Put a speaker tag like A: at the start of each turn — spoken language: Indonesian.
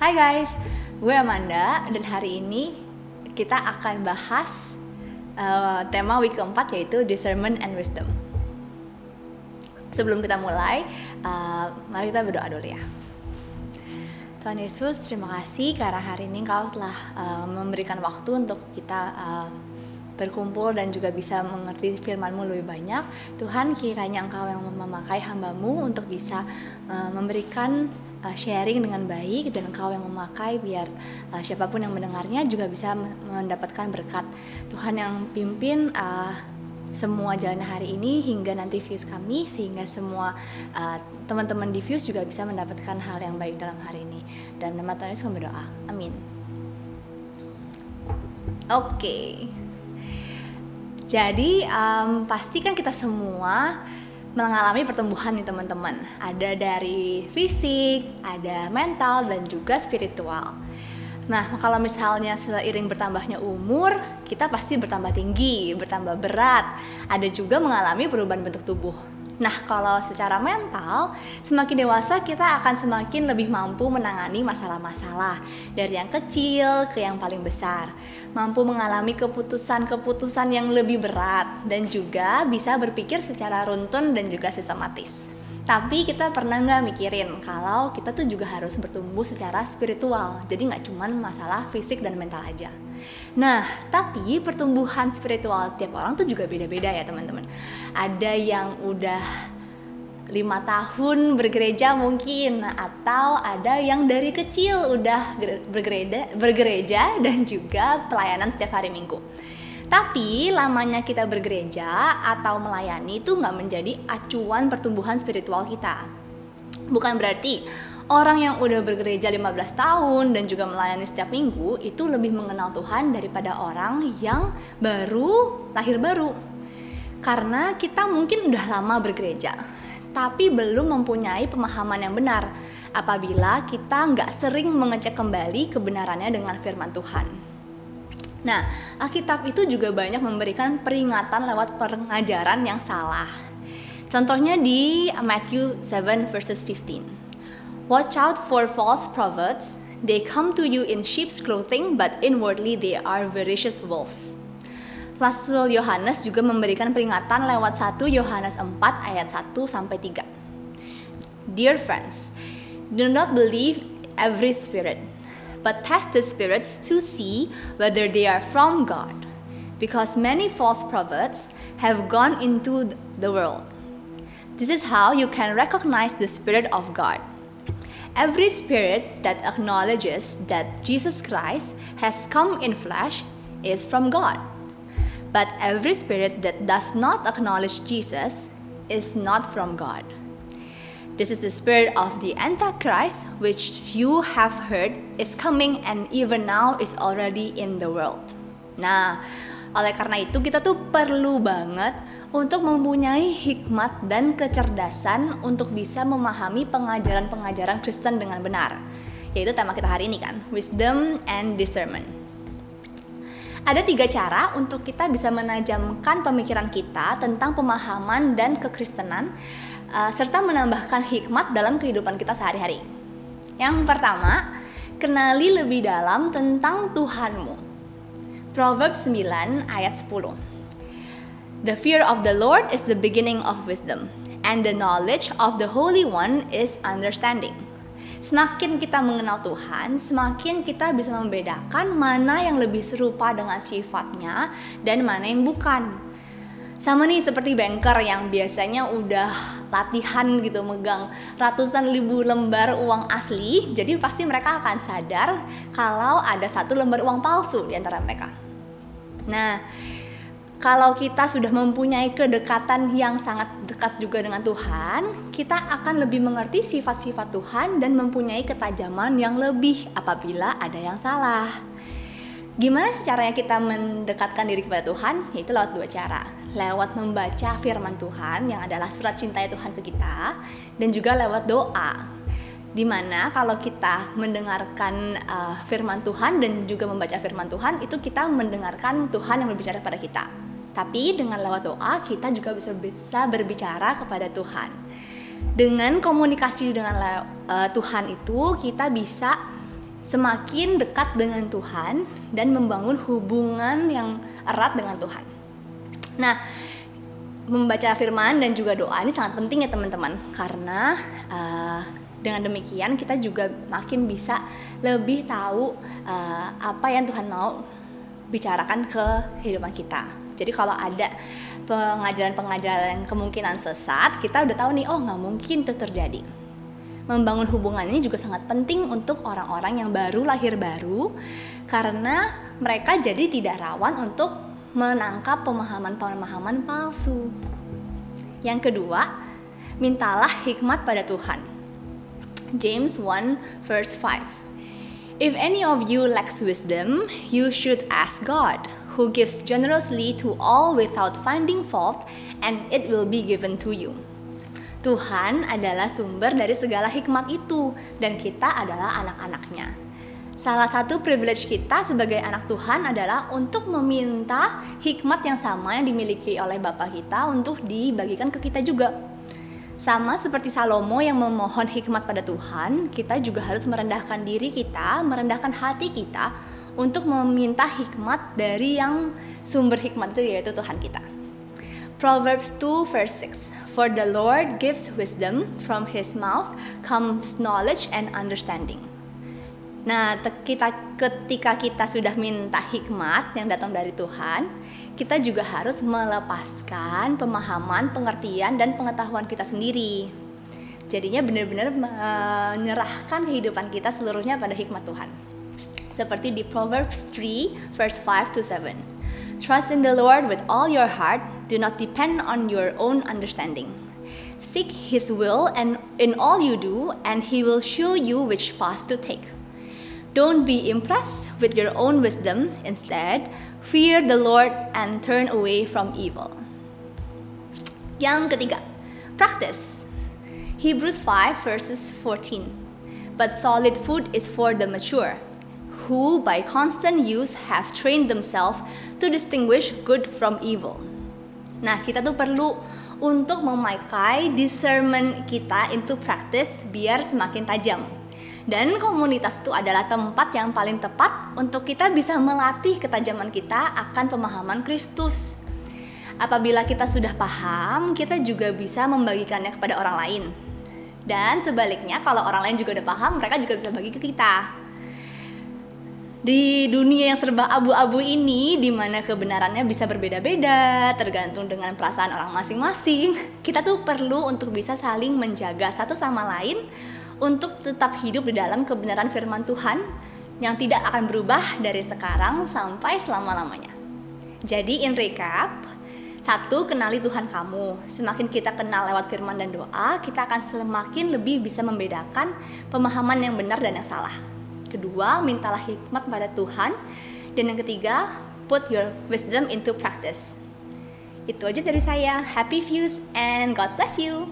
A: Hai guys, gue Amanda dan hari ini kita akan bahas tema week keempat yaitu Discernment and Wisdom. Sebelum kita mulai, mari kita berdoa dulu ya. Tuhan Yesus, terima kasih karena hari ini Engkau telah memberikan waktu untuk kita berkumpul dan juga bisa mengerti firman-Mu lebih banyak. Tuhan, kiranya Engkau yang memakai hamba-Mu untuk bisa memberikan sharing dengan baik, dan Engkau yang memakai biar siapapun yang mendengarnya juga bisa mendapatkan berkat. Tuhan yang pimpin semua jalan hari ini hingga nanti views kami, sehingga semua teman-teman di views juga bisa mendapatkan hal yang baik dalam hari ini. Dan nama Tuhan Yesus kami berdoa, amin. Oke. Jadi pasti kan kita semua mengalami pertumbuhan nih teman-teman. Ada dari fisik, ada mental, dan juga spiritual. Nah, kalau misalnya seiring bertambahnya umur, kita pasti bertambah tinggi, bertambah berat. Ada juga mengalami perubahan bentuk tubuh. Nah, kalau secara mental, semakin dewasa kita akan semakin lebih mampu menangani masalah-masalah, dari yang kecil ke yang paling besar. Mampu mengalami keputusan-keputusan yang lebih berat, dan juga bisa berpikir secara runtun dan juga sistematis. Tapi kita pernah nggak mikirin kalau kita tuh juga harus bertumbuh secara spiritual, jadi nggak cuma masalah fisik dan mental aja. Nah, tapi pertumbuhan spiritual tiap orang tuh juga beda-beda ya teman-teman. Ada yang udah 5 tahun bergereja mungkin, atau ada yang dari kecil udah bergereja dan juga pelayanan setiap hari Minggu. Tapi lamanya kita bergereja atau melayani itu nggak menjadi acuan pertumbuhan spiritual kita. Bukan berarti orang yang udah bergereja 15 tahun dan juga melayani setiap minggu itu lebih mengenal Tuhan daripada orang yang lahir baru. Karena kita mungkin udah lama bergereja, tapi belum mempunyai pemahaman yang benar apabila kita nggak sering mengecek kembali kebenarannya dengan firman Tuhan. Nah, Alkitab itu juga banyak memberikan peringatan lewat pengajaran yang salah. Contohnya di Matthew 7 verses 15. Watch out for false prophets. They come to you in sheep's clothing, but inwardly they are vicious wolves. Rasul Yohanes juga memberikan peringatan lewat 1 Yohanes 4 ayat 1-3. Dear friends, do not believe every spirit, but test the spirits to see whether they are from God, because many false prophets have gone into the world. This is how you can recognize the Spirit of God. Every spirit that acknowledges that Jesus Christ has come in flesh is from God. But every spirit that does not acknowledge Jesus is not from God. This is the spirit of the Antichrist, which you have heard is coming and even now is already in the world. Nah, oleh karena itu kita tuh perlu banget untuk mempunyai hikmat dan kecerdasan untuk bisa memahami pengajaran-pengajaran Kristen dengan benar. Yaitu tema kita hari ini kan, Wisdom and Discernment. Ada 3 cara untuk kita bisa menajamkan pemikiran kita tentang pemahaman dan kekristenan, serta menambahkan hikmat dalam kehidupan kita sehari-hari. Yang pertama, kenali lebih dalam tentang Tuhanmu. Proverbs 9 ayat 10. The fear of the Lord is the beginning of wisdom, and the knowledge of the Holy One is understanding. Semakin kita mengenal Tuhan, semakin kita bisa membedakan mana yang lebih serupa dengan sifatnya dan mana yang bukan. Sama nih seperti banker yang biasanya udah latihan gitu megang ratusan ribu lembar uang asli, jadi pasti mereka akan sadar kalau ada 1 lembar uang palsu di antara mereka. Nah, kalau kita sudah mempunyai kedekatan yang sangat dekat juga dengan Tuhan, kita akan lebih mengerti sifat-sifat Tuhan dan mempunyai ketajaman yang lebih apabila ada yang salah. Gimana sih caranya kita mendekatkan diri kepada Tuhan? Yaitu lewat 2 cara. Lewat membaca firman Tuhan yang adalah surat cinta Tuhan ke kita, dan juga lewat doa. Dimana kalau kita mendengarkan firman Tuhan dan juga membaca firman Tuhan, itu kita mendengarkan Tuhan yang berbicara kepada kita. Tapi dengan lewat doa kita juga bisa berbicara kepada Tuhan. Dengan komunikasi dengan Tuhan itu kita bisa semakin dekat dengan Tuhan dan membangun hubungan yang erat dengan Tuhan. Nah, membaca firman dan juga doa ini sangat penting ya teman-teman, karena dengan demikian kita juga makin bisa lebih tahu apa yang Tuhan mau bicarakan ke kehidupan kita. Jadi kalau ada pengajaran-pengajaran yang kemungkinan sesat, kita udah tahu nih, oh nggak mungkin itu terjadi. Membangun hubungan ini juga sangat penting untuk orang-orang yang baru lahir baru, karena mereka jadi tidak rawan untuk menangkap pemahaman-pemahaman palsu. Yang kedua, mintalah hikmat pada Tuhan. James 1 verse 5. If any of you lacks wisdom, you should ask God, who gives generously to all without finding fault, and it will be given to you. Tuhan adalah sumber dari segala hikmat itu, dan kita adalah anak-anaknya. Salah satu privilege kita sebagai anak Tuhan adalah untuk meminta hikmat yang sama yang dimiliki oleh Bapa kita untuk dibagikan ke kita juga. Sama seperti Salomo yang memohon hikmat pada Tuhan, kita juga harus merendahkan diri kita, merendahkan hati kita untuk meminta hikmat dari yang sumber hikmat itu, yaitu Tuhan kita. Proverbs 2 verse 6. For the Lord gives wisdom, from his mouth comes knowledge and understanding. Nah, ketika kita sudah minta hikmat yang datang dari Tuhan, kita juga harus melepaskan pemahaman, pengertian, dan pengetahuan kita sendiri. Jadinya benar-benar menyerahkan kehidupan kita seluruhnya pada hikmat Tuhan. Seperti di Proverbs 3 verse 5 to 7. Trust in the Lord with all your heart, do not depend on your own understanding. Seek his will and in all you do, and he will show you which path to take. Don't be impressed with your own wisdom, instead, fear the Lord and turn away from evil. Yang ketiga, practice. Hebrews 5 verses 14. But solid food is for the mature, who by constant use have trained themselves to distinguish good from evil. Nah, kita tuh perlu untuk memakai discernment kita into practice biar semakin tajam. Dan komunitas itu adalah tempat yang paling tepat untuk kita bisa melatih ketajaman kita akan pemahaman Kristus. Apabila kita sudah paham, kita juga bisa membagikannya kepada orang lain. Dan sebaliknya, kalau orang lain juga udah paham, mereka juga bisa bagi ke kita. Di dunia yang serba abu-abu ini, di mana kebenarannya bisa berbeda-beda, tergantung dengan perasaan orang masing-masing, kita tuh perlu untuk bisa saling menjaga satu sama lain untuk tetap hidup di dalam kebenaran firman Tuhan yang tidak akan berubah dari sekarang sampai selama-lamanya. Jadi in recap, 1, kenali Tuhan kamu. Semakin kita kenal lewat firman dan doa, kita akan semakin lebih bisa membedakan pemahaman yang benar dan yang salah. 2, mintalah hikmat pada Tuhan. Dan yang ketiga, put your wisdom into practice. Itu aja dari saya. Happy views and God bless you.